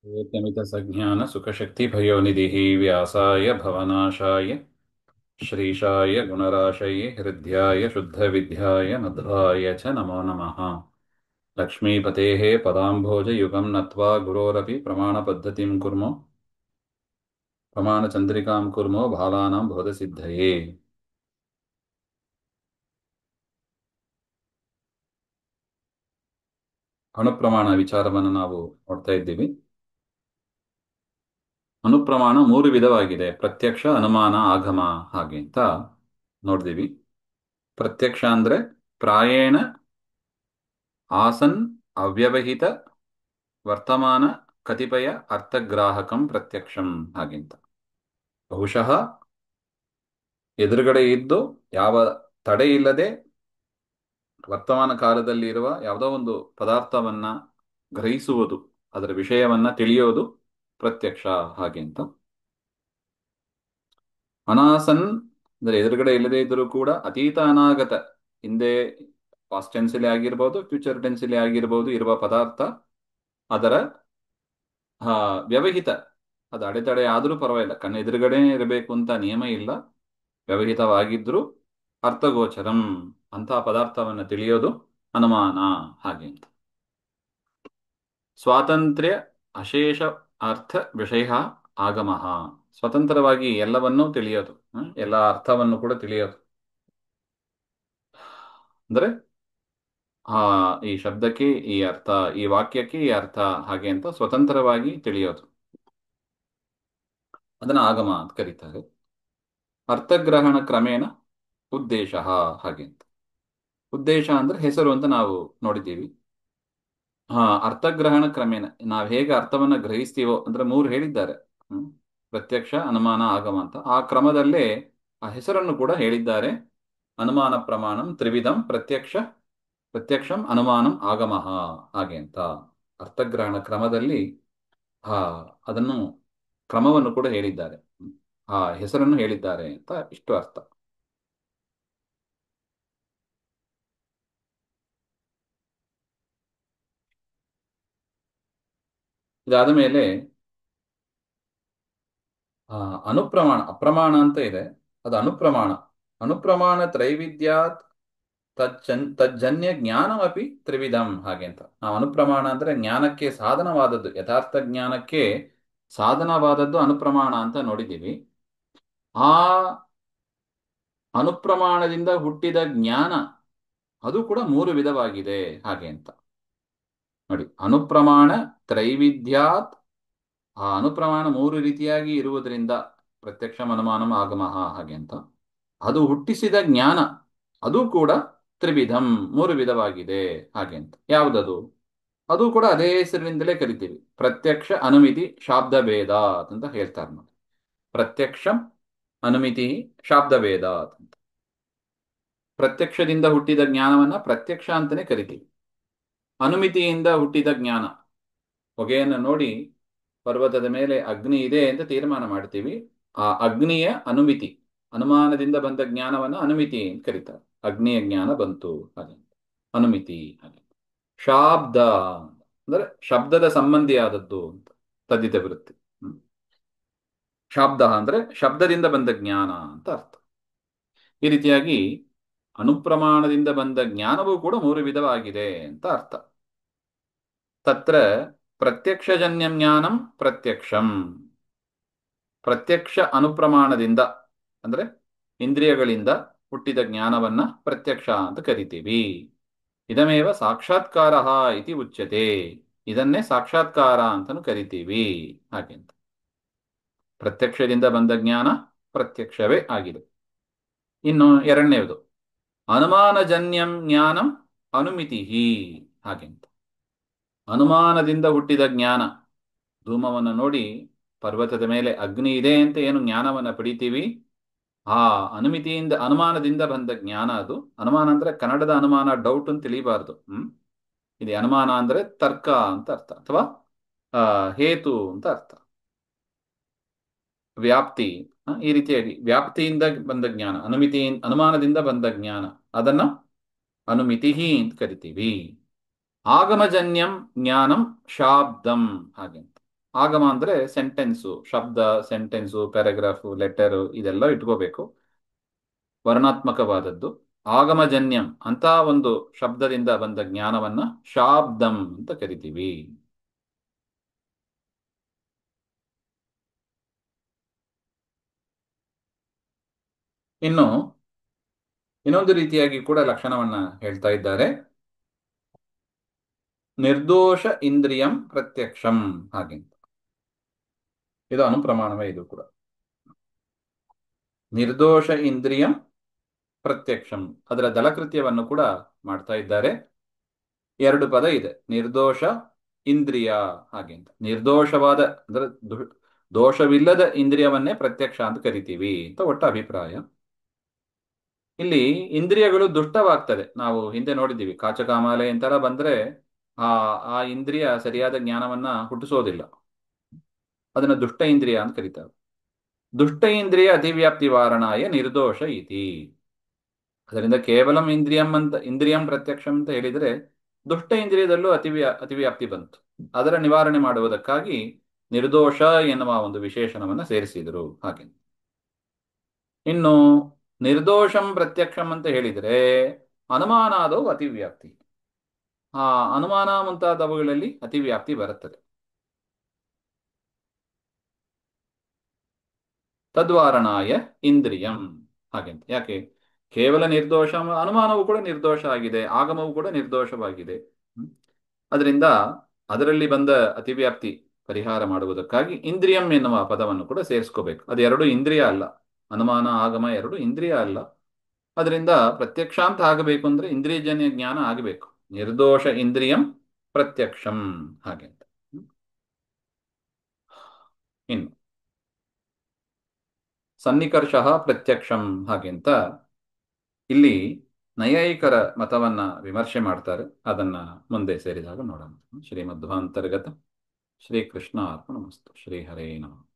वेद्यमितसज्ञानसुखशक्तिभयोनिधिः व्यासाय भवनाशाय श्रीशाय गुणराशये हृद्याय शुद्धविद्याय मध्वाय च नमो नमः। लक्ष्मीपतेः पदाम्भोजयुगं नत्वा गुरोरपि प्रमाणपद्धतिं कुर्मो प्रमाणचन्द्रिकां कुर्मो बालानां बोधसिद्धये। ಅಣುಪ್ರಮಾಣ ವಿಚಾರವನ್ನು ನಾವು ನೋಡ್ತಾ ಇದ್ದೀವಿ. ಅನುಪ್ರಮಾಣ ಮೂರು ವಿಧವಾಗಿದೆ: ಪ್ರತ್ಯಕ್ಷ, ಅನುಮಾನ, ಆಗಮ ಹಾಗೆ ಅಂತ ನೋಡಿದೀವಿ. ಪ್ರತ್ಯಕ್ಷ ಅಂದ್ರೆ ಪ್ರಾಯೇಣ ಆಸನ್ ಅವ್ಯವಹಿತ ವರ್ತಮಾನ ಕತಿಪಯ ಅರ್ಥಗ್ರಾಹಕಂ ಪ್ರತ್ಯಕ್ಷಂ ಹಾಗೆಂತ. ಬಹುಶಃ ಎದುರುಗಡೆ ಇದ್ದು ಯಾವ ತಡೆ ಇಲ್ಲದೆ ವರ್ತಮಾನ ಕಾಲದಲ್ಲಿ ಇರುವ ಯಾವುದೋ ಒಂದು ಪದಾರ್ಥವನ್ನ ಗ್ರಹಿಸುವುದು, ಅದರ ವಿಷಯವನ್ನ ತಿಳಿಯೋದು ಪ್ರತ್ಯಕ್ಷ ಹಾಗೆ ಅಂತ. ಅನಾಸನ್ ಅಂದ್ರೆ ಎದುರುಗಡೆ ಇಲ್ಲದೆ ಇದ್ದರೂ ಕೂಡ ಅತೀತ ಅನಾಗತ, ಹಿಂದೆ ಪಾಸ್ಟ್ ಟೆನ್ಸಲ್ಲಿ ಆಗಿರ್ಬೋದು, ಫ್ಯೂಚರ್ ಟೆನ್ಸಲ್ಲಿ ಆಗಿರ್ಬೋದು ಇರುವ ಪದಾರ್ಥ ಅದರ ವ್ಯವಹಿತ, ಅದು ಅಡೆತಡೆ ಆದರೂ ಪರವಾಗಿಲ್ಲ, ಕಣ್ಣ ಎದುರುಗಡೆ ಇರಬೇಕು ಅಂತ ನಿಯಮ ಇಲ್ಲ. ವ್ಯವಹಿತವಾಗಿದ್ರೂ ಅರ್ಥಗೋಚರಂ ಅಂತ ಪದಾರ್ಥವನ್ನು ತಿಳಿಯೋದು ಅನುಮಾನ ಹಾಗೆ ಅಂತ. ಸ್ವಾತಂತ್ರ್ಯ ಅಶೇಷ ಅರ್ಥ ವಿಷಯ ಆಗಮ, ಸ್ವತಂತ್ರವಾಗಿ ಎಲ್ಲವನ್ನೂ ತಿಳಿಯೋದು, ಎಲ್ಲ ಅರ್ಥವನ್ನು ಕೂಡ ತಿಳಿಯೋದು. ಅಂದ್ರೆ ಈ ಶಬ್ದಕ್ಕೆ ಈ ಅರ್ಥ, ಈ ವಾಕ್ಯಕ್ಕೆ ಈ ಅರ್ಥ ಹಾಗೆ ಅಂತ ಸ್ವತಂತ್ರವಾಗಿ ತಿಳಿಯೋದು, ಅದನ್ನ ಆಗಮ ಅಂತ ಕರೀತಾರೆ. ಅರ್ಥಗ್ರಹಣ ಕ್ರಮೇಣ ಉದ್ದೇಶ ಹಾಗೆ ಅಂತ. ಉದ್ದೇಶ ಅಂದ್ರೆ ಹೆಸರು ಅಂತ ನಾವು ನೋಡಿದ್ದೀವಿ. ಅರ್ಥಗ್ರಹಣ ಕ್ರಮೇಣ ನಾವು ಹೇಗೆ ಅರ್ಥವನ್ನ ಗ್ರಹಿಸ್ತೀವೋ, ಅಂದ್ರೆ ಮೂರು ಹೇಳಿದ್ದಾರೆ, ಪ್ರತ್ಯಕ್ಷ, ಅನುಮಾನ, ಆಗಮ ಅಂತ. ಆ ಕ್ರಮದಲ್ಲೇ ಆ ಹೆಸರನ್ನು ಕೂಡ ಹೇಳಿದ್ದಾರೆ. ಅನುಮಾನ ಪ್ರಮಾಣಂ ತ್ರಿವಿಧಂ ಪ್ರತ್ಯಕ್ಷಂ ಅನುಮಾನಂ ಆಗಮಃ ಹಾಗೆ ಅಂತ. ಅರ್ಥಗ್ರಹಣ ಕ್ರಮದಲ್ಲಿ ಅದನ್ನು ಕ್ರಮವನ್ನು ಕೂಡ ಹೇಳಿದ್ದಾರೆ, ಆ ಹೆಸರನ್ನು ಹೇಳಿದ್ದಾರೆ ಅಂತ ಇಷ್ಟು ಅರ್ಥ. ಇದಾದ ಮೇಲೆ ಅನುಪ್ರಮಾಣ, ಅಪ್ರಮಾಣ ಅಂತ ಇದೆ, ಅದು ಅನುಪ್ರಮಾಣ. ಅನುಪ್ರಮಾಣ ತ್ರೈವಿಧ್ಯಾತ್ ತಜ್ಜನ್ಯ ಜ್ಞಾನಮಪಿ ತ್ರಿವಿಧಂ ಹಾಗೆ ಅಂತ. ನಾವು ಅನುಪ್ರಮಾಣ ಅಂದ್ರೆ ಜ್ಞಾನಕ್ಕೆ ಸಾಧನವಾದದ್ದು, ಯಥಾರ್ಥ ಜ್ಞಾನಕ್ಕೆ ಸಾಧನವಾದದ್ದು ಅನುಪ್ರಮಾಣ ಅಂತ ನೋಡಿದ್ದೀವಿ. ಆ ಅನುಪ್ರಮಾಣದಿಂದ ಹುಟ್ಟಿದ ಜ್ಞಾನ ಅದು ಕೂಡ ಮೂರು ವಿಧವಾಗಿದೆ ಹಾಗೆ ಅಂತ ನೋಡಿ. ಅನುಪ್ರಮಾಣ ತ್ರೈವಿಧ್ಯಾತ್, ಆ ಅನುಪ್ರಮಾಣ ಮೂರು ರೀತಿಯಾಗಿ ಇರುವುದರಿಂದ ಪ್ರತ್ಯಕ್ಷ, ಅನುಮಾನಂ, ಆಗಮಃ ಹಾಗೆ ಅಂತ. ಅದು ಹುಟ್ಟಿಸಿದ ಜ್ಞಾನ ಅದು ಕೂಡ ತ್ರಿವಿಧಂ, ಮೂರು ವಿಧವಾಗಿದೆ ಹಾಗೆ ಅಂತ. ಯಾವುದದು? ಅದು ಕೂಡ ಅದೇ ಹೆಸರಿನಿಂದಲೇ ಕರಿತೀವಿ, ಪ್ರತ್ಯಕ್ಷ ಅನುಮಿತಿ ಶಾಬ್ದ ಭೇದ ಅಂತ ಹೇಳ್ತಾರೆ ನೋಡಿ. ಪ್ರತ್ಯಕ್ಷಂ ಅನುಮಿತಿ ಶಾಬ್ದ ಭೇದ ಅಂತ. ಪ್ರತ್ಯಕ್ಷದಿಂದ ಹುಟ್ಟಿದ ಜ್ಞಾನವನ್ನ ಪ್ರತ್ಯಕ್ಷ ಅಂತಾನೆ ಕರಿತೀವಿ. ಅನುಮಿತಿಯಿಂದ ಹುಟ್ಟಿದ ಜ್ಞಾನ, ಹೊಗೆಯನ್ನು ನೋಡಿ ಪರ್ವತದ ಮೇಲೆ ಅಗ್ನಿ ಇದೆ ಅಂತ ತೀರ್ಮಾನ ಮಾಡ್ತೀವಿ. ಆ ಅಗ್ನಿಯ ಅನುಮಿತಿ, ಅನುಮಾನದಿಂದ ಬಂದ ಜ್ಞಾನವನ್ನ ಅನುಮಿತಿ ಅಂತ ಕರೀತಾರೆ. ಅಗ್ನಿಯ ಜ್ಞಾನ ಬಂತು ಹಾಗೆ, ಅನುಮಿತಿ ಹಾಗೆ. ಶಾಬ್ದ ಅಂದ್ರೆ ಶಬ್ದದ ಸಂಬಂಧಿಯಾದದ್ದು ಅಂತ ತದ್ದಿತ ಬರುತ್ತೆ. ಶಾಬ್ದ ಅಂದ್ರೆ ಶಬ್ದದಿಂದ ಬಂದ ಜ್ಞಾನ ಅಂತ ಅರ್ಥ. ಈ ರೀತಿಯಾಗಿ ಅನುಪ್ರಮಾಣದಿಂದ ಬಂದ ಜ್ಞಾನವೂ ಕೂಡ ಮೂರು ವಿಧವಾಗಿದೆ ಅಂತ ಅರ್ಥ. ತತ್ರ ಪ್ರತ್ಯಕ್ಷಜನ್ಯ ಜ್ಞಾನಂ ಪ್ರತ್ಯಕ್ಷಂ, ಪ್ರತ್ಯಕ್ಷ ಅನುಪ್ರಮಾಣದಿಂದ ಅಂದ್ರೆ ಇಂದ್ರಿಯಗಳಿಂದ ಹುಟ್ಟಿದ ಜ್ಞಾನವನ್ನ ಪ್ರತ್ಯಕ್ಷ ಅಂತ ಕರಿತೀವಿ. ಇದಮೇವ ಸಾಕ್ಷಾತ್ಕಾರ ಇತಿ ಉಚ್ಯತೆ, ಇದನ್ನೇ ಸಾಕ್ಷಾತ್ಕಾರ ಅಂತಲೂ ಕರಿತೀವಿ ಹಾಗೆ ಅಂತ. ಪ್ರತ್ಯಕ್ಷದಿಂದ ಬಂದ ಜ್ಞಾನ ಪ್ರತ್ಯಕ್ಷವೇ ಆಗಿದೆ. ಇನ್ನು ಎರಡನೇದು ಅನುಮಾನಜನ್ಯಂ ಜ್ಞಾನಂ ಅನುಮಿತಿ ಹಾಗೆಂತ. ಅನುಮಾನದಿಂದ ಹುಟ್ಟಿದ ಜ್ಞಾನ, ಧೂಮವನ್ನು ನೋಡಿ ಪರ್ವತದ ಮೇಲೆ ಅಗ್ನಿ ಇದೆ ಅಂತ ಏನು ಜ್ಞಾನವನ್ನ ಪಡಿತೀವಿ, ಆ ಅನುಮಿತಿಯಿಂದ, ಅನುಮಾನದಿಂದ ಬಂದ ಜ್ಞಾನ ಅದು. ಅನುಮಾನ ಅಂದ್ರೆ ಕನ್ನಡದ ಅನುಮಾನ ಡೌಟ್ ಅಂತ ತಿಳಿಬಾರ್ದು. ಇದು ಅನುಮಾನ ಅಂದ್ರೆ ತರ್ಕ ಅಂತ ಅರ್ಥ, ಅಥವಾ ಹೇತು ಅಂತ ಅರ್ಥ, ವ್ಯಾಪ್ತಿ. ಈ ರೀತಿಯಾಗಿ ವ್ಯಾಪ್ತಿಯಿಂದ ಬಂದ ಜ್ಞಾನ, ಅನುಮಾನದಿಂದ ಬಂದ ಜ್ಞಾನ, ಅದನ್ನ ಅನುಮಿತಿ ಅಂತ ಕರಿತೀವಿ. ಆಗಮಜನ್ಯಂ ಜ್ಞಾನಂ ಶಾಬ್ದಂ ಹಾಗೆಂತ. ಆಗಮ ಅಂದ್ರೆ ಸೆಂಟೆನ್ಸು, ಶಬ್ದ, ಸೆಂಟೆನ್ಸು, ಪ್ಯಾರಾಗ್ರಾಫು, ಲೆಟರು ಇದೆಲ್ಲ ಇಟ್ಕೋಬೇಕು. ವರ್ಣಾತ್ಮಕವಾದದ್ದು. ಆಗಮಜನ್ಯಂ ಅಂತ ಒಂದು ಶಬ್ದದಿಂದ ಬಂದ ಜ್ಞಾನವನ್ನ ಶಾಬ್ದಂ ಅಂತ ಕರಿತೀವಿ. ಇನ್ನು ಇನ್ನೊಂದು ರೀತಿಯಾಗಿ ಕೂಡ ಲಕ್ಷಣವನ್ನ ಹೇಳ್ತಾ ಇದ್ದಾರೆ. ನಿರ್ದೋಷ ಇಂದ್ರಿಯಂ ಪ್ರತ್ಯಕ್ಷಂ ಹಾಗೆ. ಇದು ಅನುಪ್ರಮಾಣವೇ ಇದು ಕೂಡ. ನಿರ್ದೋಷ ಇಂದ್ರಿಯಂ ಪ್ರತ್ಯಕ್ಷಂ ಅದರ ದಲಕೃತ್ಯವನ್ನು ಕೂಡ ಮಾಡ್ತಾ ಇದ್ದಾರೆ. ಎರಡು ಪದ ಇದೆ, ನಿರ್ದೋಷ ಇಂದ್ರಿಯ ಹಾಗೆ ಅಂತ. ನಿರ್ದೋಷವಾದ ಅಂದ್ರೆ ದೋಷವಿಲ್ಲದ ಇಂದ್ರಿಯವನ್ನೇ ಪ್ರತ್ಯಕ್ಷ ಅಂತ ಕರಿತೀವಿ ಅಂತ ಒಟ್ಟ ಅಭಿಪ್ರಾಯ. ಇಲ್ಲಿ ಇಂದ್ರಿಯಗಳು ದುಷ್ಟವಾಗ್ತದೆ. ನಾವು ಹಿಂದೆ ನೋಡಿದ್ದೀವಿ, ಕಾಚಕಾಮಾಲೆ ಇಂತರ ಬಂದ್ರೆ ಆ ಆ ಇಂದ್ರಿಯ ಸರಿಯಾದ ಜ್ಞಾನವನ್ನ ಹುಟ್ಟಿಸೋದಿಲ್ಲ. ಅದನ್ನ ದುಷ್ಟ ಇಂದ್ರಿಯ ಅಂತ ಕರೀತಾರೆ. ದುಷ್ಟ ಇಂದ್ರಿಯ ಅತಿವ್ಯಾಪ್ತಿ ವಾರಣಾಯ ನಿರ್ದೋಷ ಇತಿ. ಅದರಿಂದ ಕೇವಲಂ ಇಂದ್ರಿಯಂ ಪ್ರತ್ಯಕ್ಷಂ ಅಂತ ಹೇಳಿದರೆ ದುಷ್ಟ ಇಂದ್ರಿಯದಲ್ಲೂ ಅತಿವ್ಯಾಪ್ತಿ ಬಂತು. ಅದರ ನಿವಾರಣೆ ಮಾಡುವುದಕ್ಕಾಗಿ ನಿರ್ದೋಷ ಎನ್ನುವ ಒಂದು ವಿಶೇಷಣವನ್ನು ಸೇರಿಸಿದರು ಹಾಗೆ. ಇನ್ನು ನಿರ್ದೋಷಂ ಪ್ರತ್ಯಕ್ಷಂ ಅಂತ ಹೇಳಿದರೆ ಅನುಮಾನಾದವು ಅತಿವ್ಯಾಪ್ತಿ. ಆ ಅನುಮಾನ ಮುಂತಾದವುಗಳಲ್ಲಿ ಅತಿವ್ಯಾಪ್ತಿ ಬರುತ್ತದೆ. ತದ್ವಾರಣಾಯ ಇಂದ್ರಿಯಂ ಹಾಗೆಂತ. ಯಾಕೆ? ಕೇವಲ ನಿರ್ದೋಷ, ಅನುಮಾನವು ಕೂಡ ನಿರ್ದೋಷ ಆಗಿದೆ, ಆಗಮವು ಕೂಡ ನಿರ್ದೋಷವಾಗಿದೆ. ಅದರಿಂದ ಅದರಲ್ಲಿ ಬಂದ ಅತಿವ್ಯಾಪ್ತಿ ಪರಿಹಾರ ಮಾಡುವುದಕ್ಕಾಗಿ ಇಂದ್ರಿಯಂ ಎನ್ನುವ ಪದವನ್ನು ಕೂಡ ಸೇರಿಸ್ಕೋಬೇಕು. ಅದೆರಡು ಇಂದ್ರಿಯ ಅಲ್ಲ, ಅನುಮಾನ ಆಗಮ ಎರಡು ಇಂದ್ರಿಯ ಅಲ್ಲ. ಅದರಿಂದ ಪ್ರತ್ಯಕ್ಷಾಂತ ಆಗಬೇಕು ಅಂದ್ರೆ ಇಂದ್ರಿಯಜನ್ಯ ಜ್ಞಾನ ಆಗಬೇಕು. ನಿರ್ದೋಷ ಇಂದ್ರಿಯಂ ಪ್ರತ್ಯಕ್ಷಂ ಹಾಗೆ ಅಂತ. ಇನ್ನು ಸನ್ನಿಕರ್ಷ ಪ್ರತ್ಯಕ್ಷಂ ಹಾಗೆ ಅಂತ ಇಲ್ಲಿ ನೈಯಾಯಿಕರ ಮತವನ್ನ ವಿಮರ್ಶೆ ಮಾಡ್ತಾರೆ. ಅದನ್ನ ಮುಂದೆ ಸೇರಿದಾಗ ನೋಡೋಣ. ಶ್ರೀಮಧ್ವಾಂತರ್ಗತ ಶ್ರೀಕೃಷ್ಣ ಅರ್ಪಣಮಸ್ತು. ಶ್ರೀ ಹರೇ ನಮಃ.